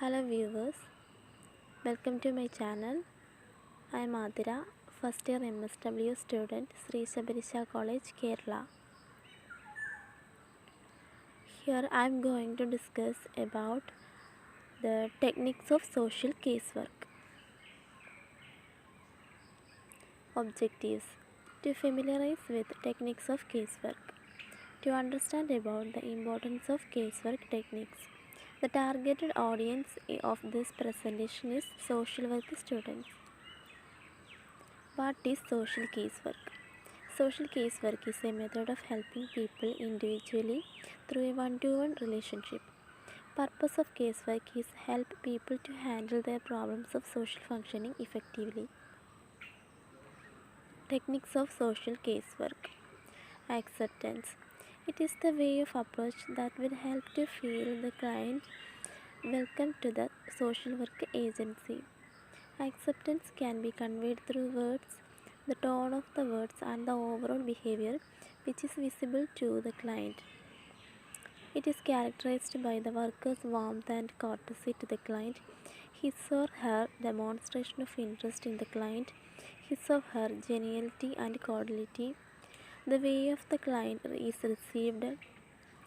Hello viewers, welcome to my channel. I am Adira, first year MSW student, Sri Sabarisha College, Kerala. Here I am going to discuss about the techniques of social casework. Objectives: to familiarize with techniques of casework, to understand about the importance of casework techniques. The targeted audience of this presentation is social work students. What is social casework? Social casework is a method of helping people individually through a one-to-one relationship. Purpose of casework is help people to handle their problems of social functioning effectively. Techniques of social casework. Acceptance. It is the way of approach that will help to feel the client welcome to the social work agency. Acceptance can be conveyed through words, the tone of the words, and the overall behavior which is visible to the client. It is characterized by the worker's warmth and courtesy to the client, his or her demonstration of interest in the client, his or her geniality and cordiality, the way of the client is received,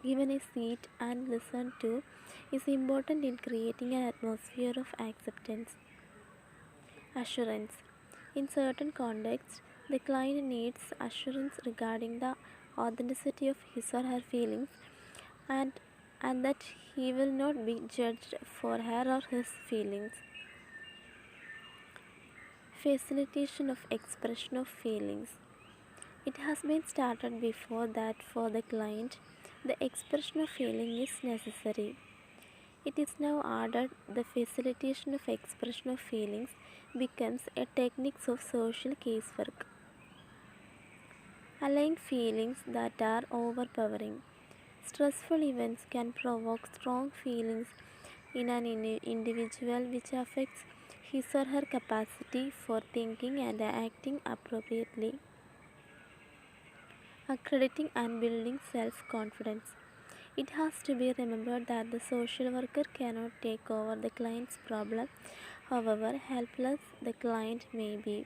given a seat, and listened to is important in creating an atmosphere of acceptance. Assurance. In certain contexts, the client needs assurance regarding the authenticity of his or her feelings and, and that he will not be judged for her or his feelings. Facilitation of expression of feelings. It has been started before that for the client, the expression of feeling is necessary. It is now added the facilitation of expression of feelings becomes a technique of social casework. Allaying feelings that are overpowering. Stressful events can provoke strong feelings in an individual which affects his or her capacity for thinking and acting appropriately. Accrediting and building self-confidence. It has to be remembered that the social worker cannot take over the client's problem, however helpless the client may be.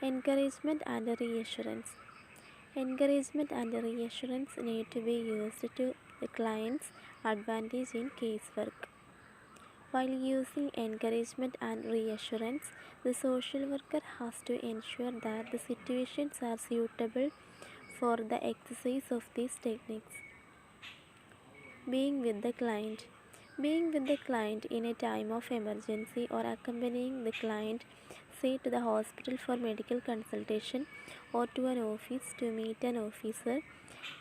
Encouragement and reassurance. Encouragement and reassurance need to be used to the client's advantage in casework. While using encouragement and reassurance, the social worker has to ensure that the situations are suitable for the exercise of these techniques. Being with the client. Being with the client in a time of emergency or accompanying the client, say to the hospital for medical consultation or to an office to meet an officer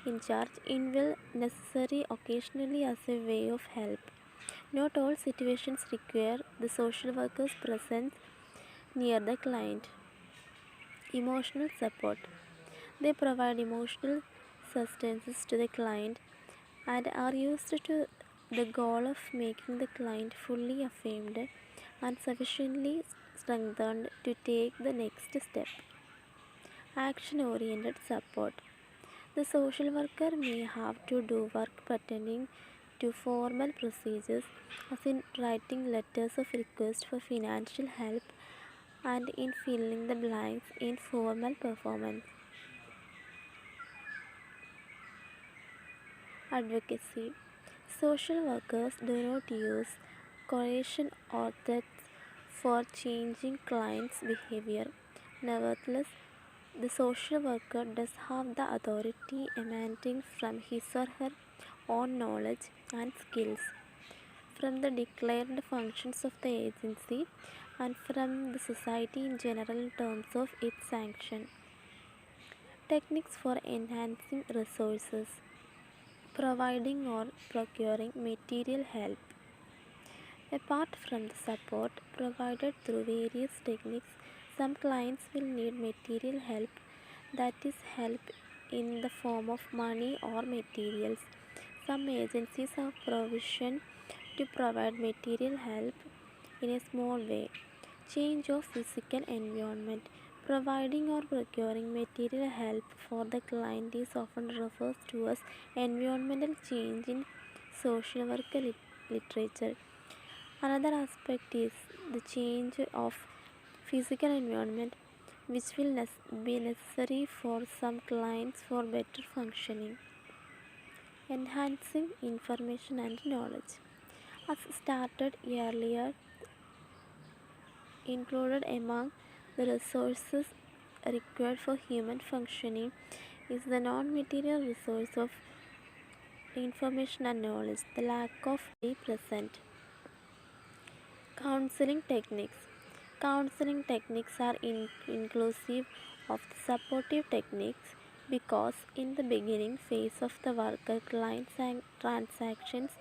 in charge, will necessary occasionally as a way of help. Not all situations require the social worker's presence near the client. Emotional support. They provide emotional sustenance to the client and are used to the goal of making the client fully affirmed and sufficiently strengthened to take the next step. Action oriented support. The social worker may have to do work pertaining to formal procedures, as in writing letters of request for financial help and in filling the blanks in formal performance. Advocacy. Social workers do not use coercion or threats for changing clients' behavior. Nevertheless, the social worker does have the authority emanating from his or her own knowledge and skills, from the declared functions of the agency, and from the society in general in terms of its sanction. Techniques for enhancing resources. Providing or procuring material help. Apart from the support provided through various techniques, some clients will need material help, that is, help in the form of money or materials. Some agencies have provision to provide material help in a small way. Change of physical environment. Providing or procuring material help for the client is often referred to as environmental change in social worker literature. Another aspect is the change of physical environment, which will be necessary for some clients for better functioning, enhancing information and knowledge. As started earlier, included among the resources required for human functioning is the non-material resource of information and knowledge, the lack of be present. Counseling techniques. Counseling techniques are inclusive of the supportive techniques because in the beginning phase of the worker clients and transactions,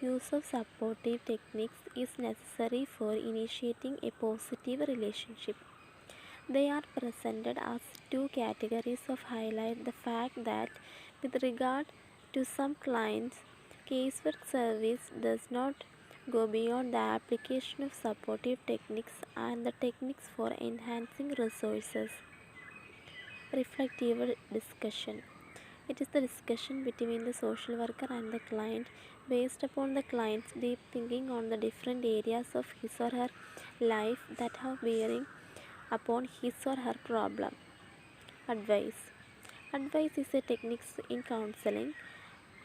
use of supportive techniques is necessary for initiating a positive relationship. They are presented as two categories of highlight the fact that with regard to some clients, casework service does not go beyond the application of supportive techniques and the techniques for enhancing resources. Reflective discussion. It is the discussion between the social worker and the client based upon the client's deep thinking on the different areas of his or her life that have bearing upon his or her problem. Advice. Advice is a technique in counseling.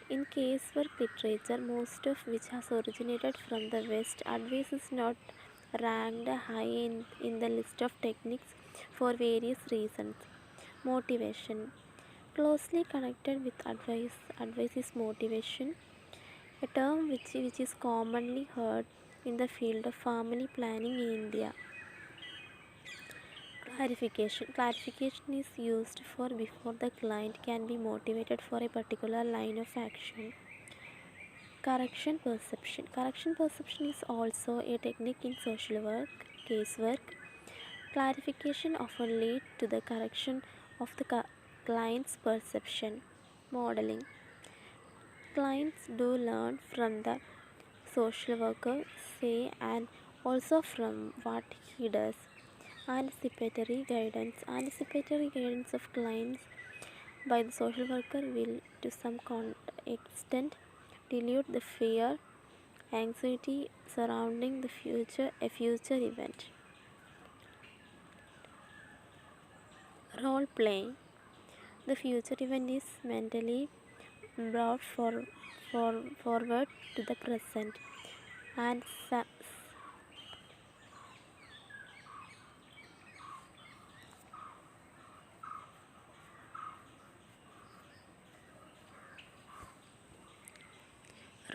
In casework literature, most of which has originated from the West, advice is not ranked high in the list of techniques for various reasons. Motivation. Closely connected with advice, advice is motivation, a term which is commonly heard in the field of family planning in India. Clarification. Clarification is used for before the client can be motivated for a particular line of action. Correction perception. Correction perception is also a technique in social work, casework. Clarification often leads to the correction of the client's perception. Modeling. Clients do learn from the social worker say and also from what he does. Anticipatory guidance. Anticipatory guidance of clients by the social worker will to some extent dilute the fear, anxiety surrounding a future event. Role playing. The future event is mentally brought forward to the present and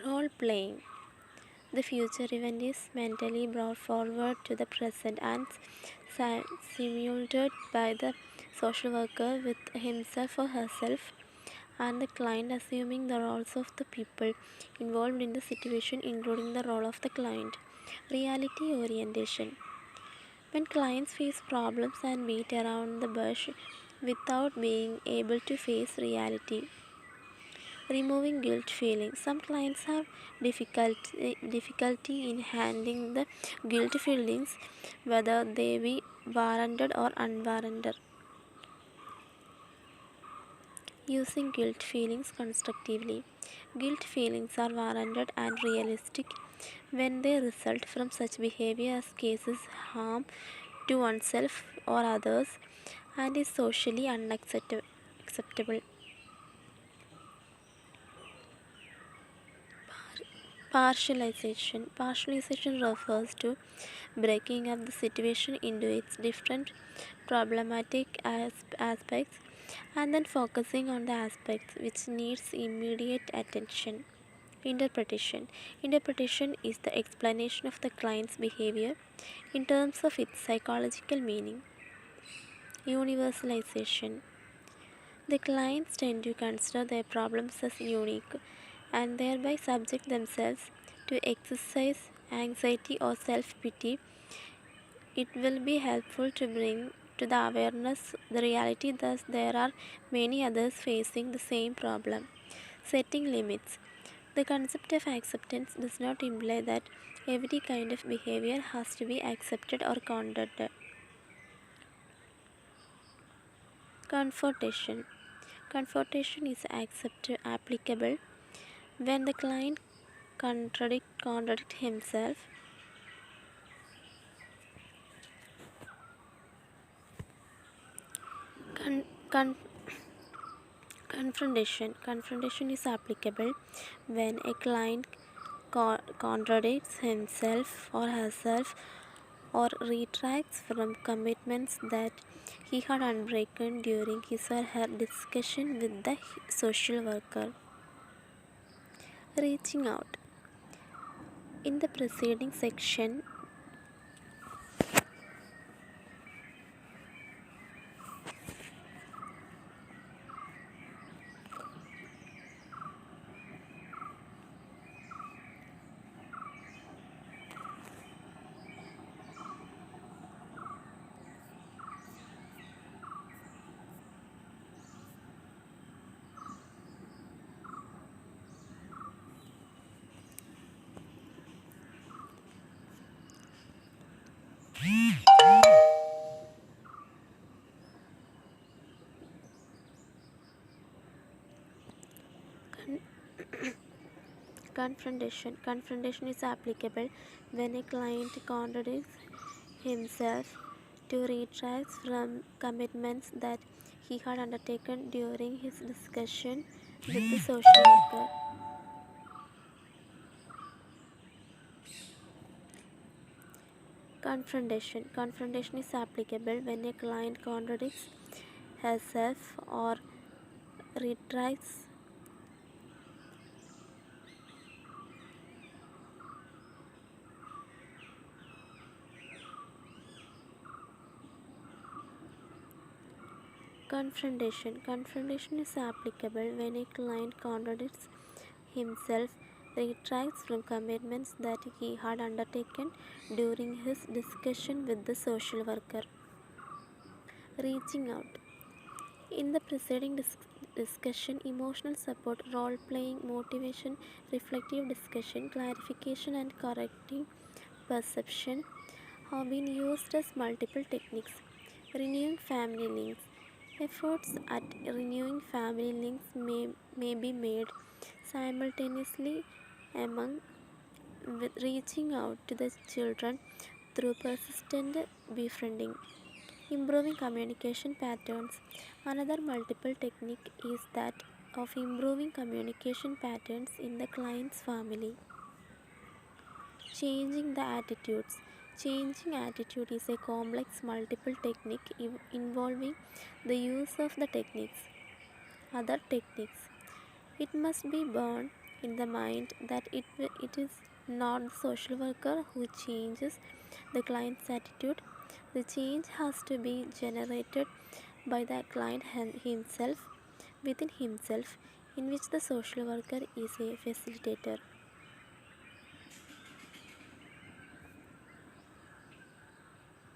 role playing. The future event is mentally brought forward to the present and simulated by the social worker with himself or herself and the client assuming the roles of the people involved in the situation, including the role of the client. Reality orientation. When clients face problems and beat around the bush without being able to face reality. Removing guilt feelings. Some clients have difficulty in handling the guilt feelings, whether they be warranted or unwarranted. Using guilt feelings constructively. Guilt feelings are warranted and realistic when they result from such behavior as causes harm to oneself or others and is socially unacceptable. Partialization. Partialization refers to breaking up the situation into its different problematic aspects and then focusing on the aspects which needs immediate attention. Interpretation. Interpretation is the explanation of the client's behavior in terms of its psychological meaning. Universalization. The clients tend to consider their problems as unique and thereby subject themselves to exercise anxiety or self-pity. It will be helpful to bring to the awareness the reality that there are many others facing the same problem. Setting limits. The concept of acceptance does not imply that every kind of behavior has to be accepted or condoned. Confrontation. Confrontation is applicable when the client contradict himself. Con- con- Confrontation is applicable when a client contradicts himself or herself or retracts from commitments that he had unbroken during his or her discussion with the social worker. Reaching out. In the preceding section, confrontation is applicable when a client contradicts himself to retract from commitments that he had undertaken during his discussion with the social worker. Confrontation is applicable when a client contradicts herself or retracts Confrontation is applicable when a client contradicts himself, retracts from commitments that he had undertaken during his discussion with the social worker. Reaching out. In the preceding discussion, emotional support, role playing, motivation, reflective discussion, clarification, and correcting perception have been used as multiple techniques. Renewing family links. Efforts at renewing family links may be made simultaneously among with reaching out to the children through persistent befriending. Improving communication patterns. Another multiple technique is that of improving communication patterns in the client's family. Changing the attitudes. Changing attitude is a complex multiple technique involving the use of the other techniques. It must be borne in the mind that it is not the social worker who changes the client's attitude. The change has to be generated by the client himself, within himself, in which the social worker is a facilitator.